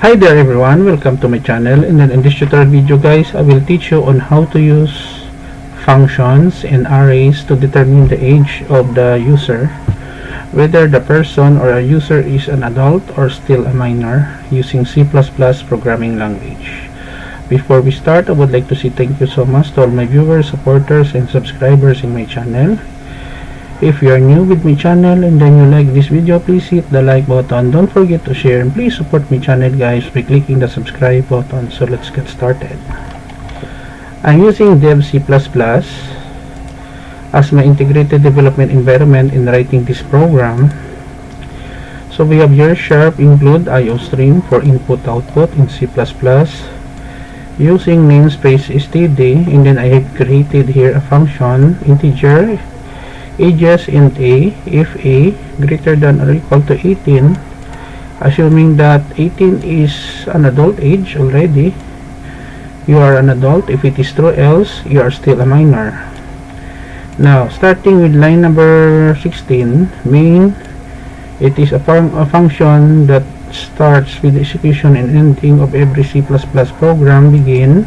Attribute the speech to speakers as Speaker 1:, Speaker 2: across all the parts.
Speaker 1: Hi there everyone, welcome to my channel. And then in this tutorial video guys, I will teach you on how to use functions and arrays to determine the age of the user, whether the person or a user is an adult or still a minor, using C++ programming language. Before we start, I would like to say thank you so much to all my viewers, supporters, and subscribers in my channel. If you are new with my channel and then you like this video, please hit the like button. Don't forget to share and please support my channel guys by clicking the subscribe button. So let's get started. I'm using Dev C++ as my integrated development environment in writing this program. So we have here sharp include IOStream for input-output in C++, using namespace std, and then I have created here a function integer ages int a if a greater than or equal to 18, assuming that 18 is an adult age already. You are an adult. If it is true, else you are still a minor. Now starting with line number 16, main, it is a function that starts with the execution and ending of every C++ program. Begin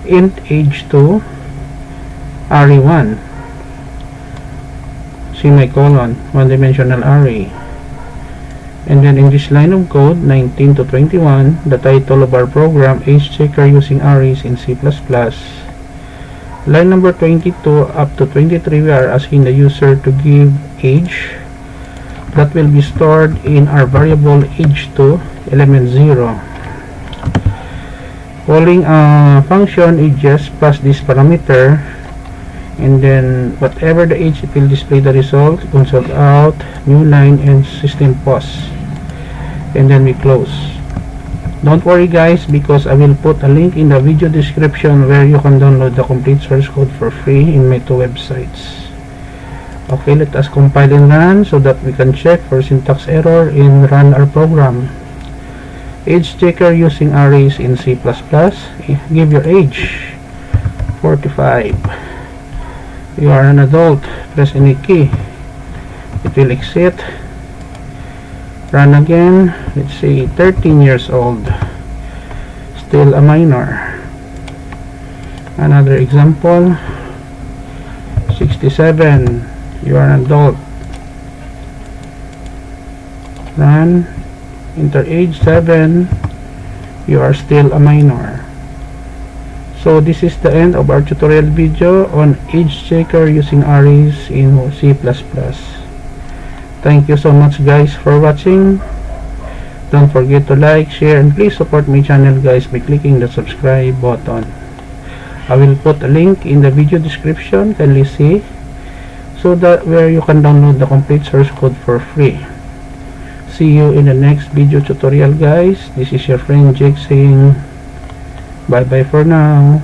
Speaker 1: int age to array1, semicolon, one-dimensional array. And then in this line of code 19 to 21, the title of our program, age checker using arrays in C++. Line number 22 up to 23, we are asking the user to give age that will be stored in our variable age2 element 0. Calling a function ages plus this parameter, and then whatever the age, it will display the result, console out, new line, and system pause, and then we close. Don't worry guys, because I will put a link in the video description where you can download the complete source code for free in my two websites. Okay, let us compile and run so that we can check for syntax error and run our program. Age checker using arrays in C++. Give your age 45. You are an adult. Press any key, it will exit. Run again. Let's say 13 years old, still a minor. Another example, 67. You are an adult. Run. Enter age 7. You are still a minor. So this is the end of our tutorial video on age checker using arrays in C++. Thank you so much guys for watching. Don't forget to like, share, and please support my channel guys by clicking the subscribe button. I will put a link in the video description, kindly see, so that where you can download the complete source code for free. See you in the next video tutorial guys. This is your friend Jake saying bye bye for now.